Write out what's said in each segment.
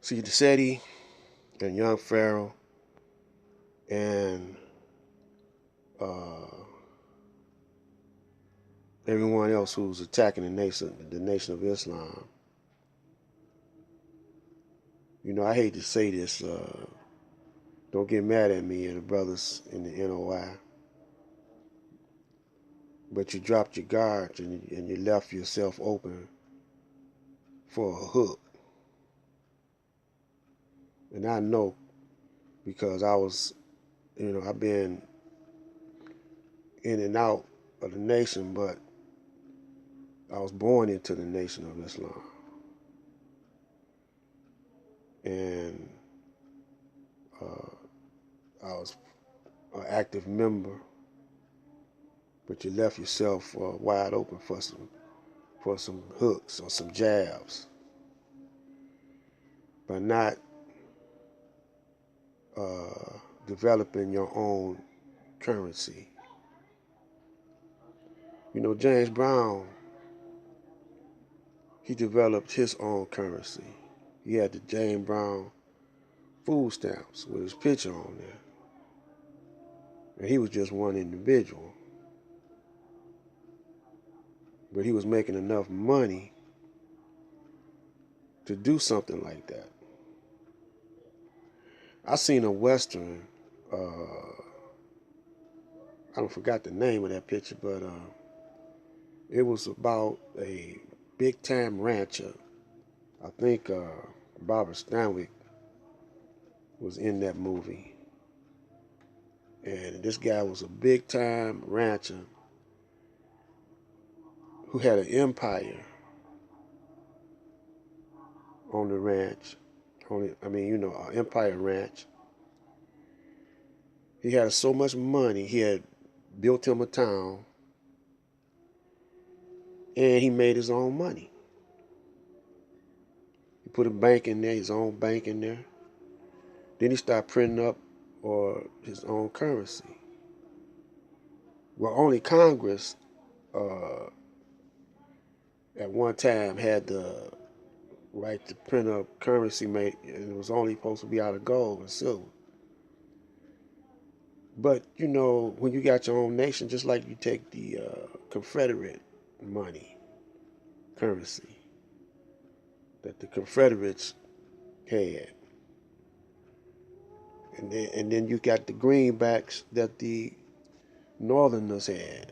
See, DeSetti and Young Pharaoh and uh, everyone else who's attacking the Nation of Islam. You know, I hate to say this. Don't get mad at me and the brothers in the NOI, but you dropped your guard and you left yourself open for a hook. And I know because I've been in and out of the nation, but I was born into the Nation of Islam. And uh, I was an active member, but you left yourself wide open for some hooks or some jabs by not uh, developing your own currency. You know, James Brown, he developed his own currency. He had the James Brown food stamps with his picture on there. And he was just one individual. But he was making enough money to do something like that. I seen a Western, I don't forgot the name of that picture, but it was about a big time rancher. I think Barbara Stanwyck was in that movie. And this guy was a big time rancher who had an empire on the ranch. An empire ranch. He had so much money, he had built him a town and he made his own money. He put a bank in there, his own bank in there. Then he started printing up his own currency. Well, only Congress uh, at one time had the right to print up currency made, and it was only supposed to be out of gold and silver. But you know, when you got your own nation, just like you take the Confederate money currency that the Confederates had, and then you got the greenbacks that the Northerners had.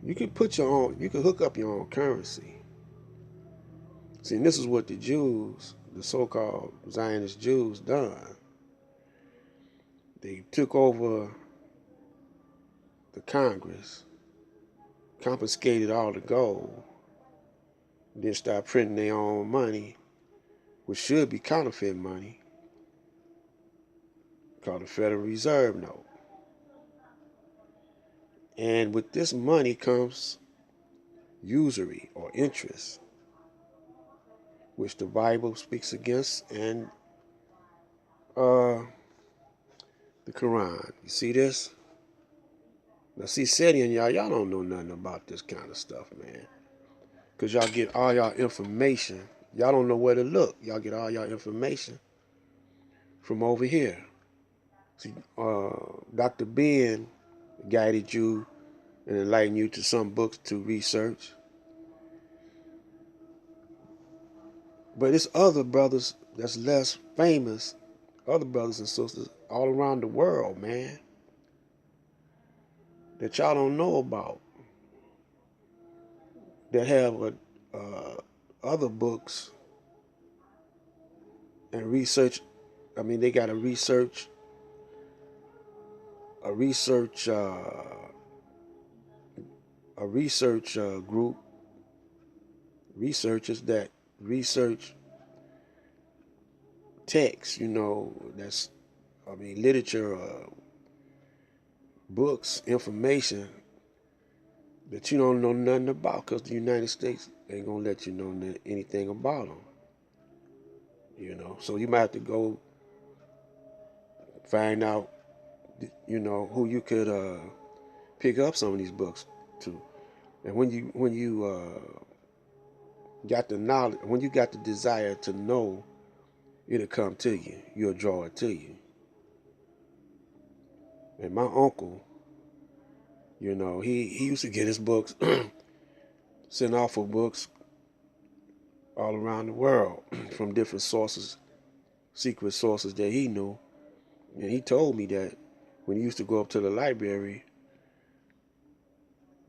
You can put your own, you can hook up your own currency. See, and this is what the Jews, the so-called Zionist Jews, done. They took over the Congress, confiscated all the gold, then started printing their own money, which should be counterfeit money, called the Federal Reserve note. And with this money comes usury or interest, which the Bible speaks against, and uh, the Quran. You see this? Now, see, Seti and y'all don't know nothing about this kind of stuff, man. Because y'all get all y'all information. Y'all don't know where to look. Y'all get all y'all information from over here. See, Dr. Ben guided you and enlightened you to some books to research. But it's other brothers that's less famous, other brothers and sisters all around the world, man, that y'all don't know about, that have other books and research. I mean, they got a research, group, researchers that research text. You know, literature, books, information that you don't know nothing about, because the United States ain't gonna let you know anything about them. You know, so you might have to go find out, who you could pick up some of these books to. And when you got the knowledge, when you got the desire to know, it'll come to you. You'll draw it to you. And my uncle, he used to get his books sent off for books all around the world from different sources, secret sources that he knew. And he told me that when he used to go up to the library,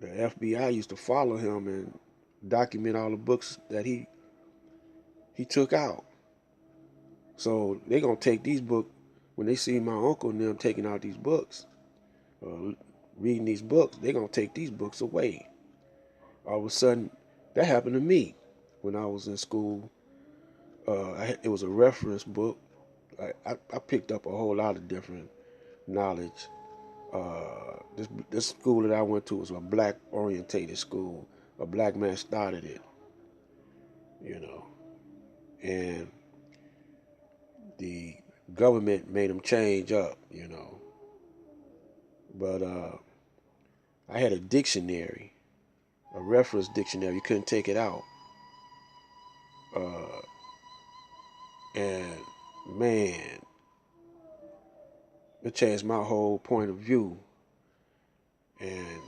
the FBI used to follow him and document all the books that he took out. So they're going to take these books, when they see my uncle and them taking out these books, reading these books, they're going to take these books away. All of a sudden, that happened to me when I was in school. It was a reference book. I picked up a whole lot of different knowledge. This school that I went to was a black orientated school. A black man started it, and the government made them change up, But I had a dictionary, a reference dictionary. You couldn't take it out. And man, it changed my whole point of view. And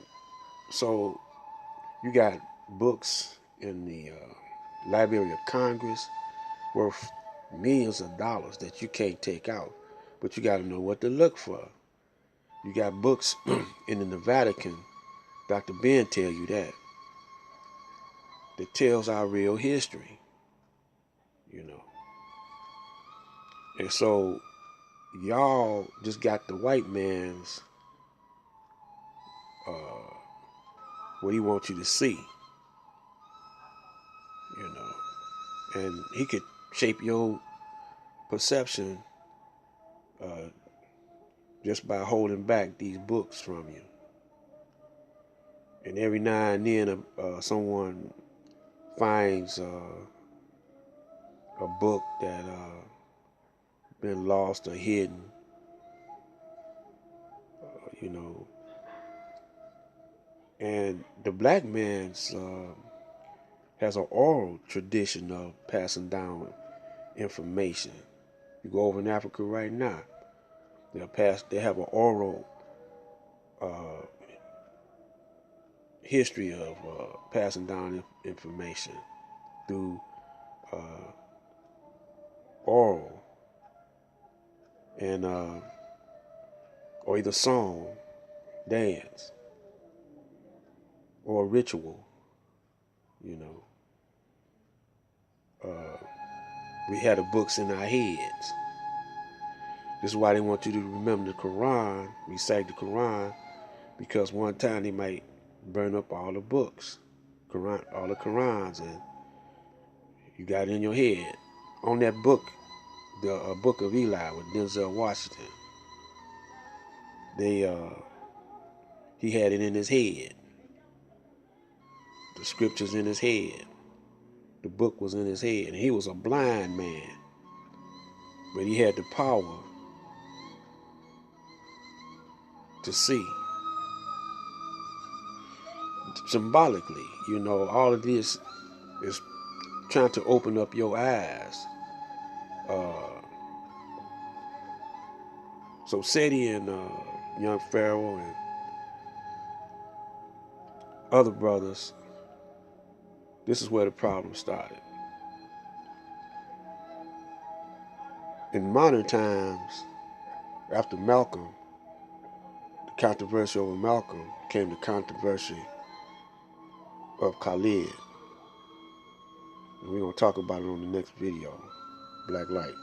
so you got books in the Library of Congress worth millions of dollars that you can't take out, but you got to know what to look for. You got books in the Vatican. Dr. Ben tell you that tells our real history, And so y'all just got the white man's what he wants you to see, and he could shape your perception just by holding back these books from you. And every now and then, someone finds a book that been lost or hidden, And the black man's has an oral tradition of passing down information. You go over in Africa right now, they have an oral history of passing down information through oral and or either song, dance, or ritual. We had the books in our heads. This is why they want you to remember the Quran, recite the Quran, because one time they might burn up all the books, all the Qurans, and you got it in your head. On that book, the Book of Eli with Denzel Washington, he had it in his head. The scriptures in his head. The book was in his head, and he was a blind man, but he had the power to see. Symbolically, all of this is trying to open up your eyes. So Sadie and young Pharaoh and other brothers, this is where the problem started. In modern times, after Malcolm, the controversy over Malcolm came the controversy of Khalid. And we're going to talk about it on the next video, Black Light.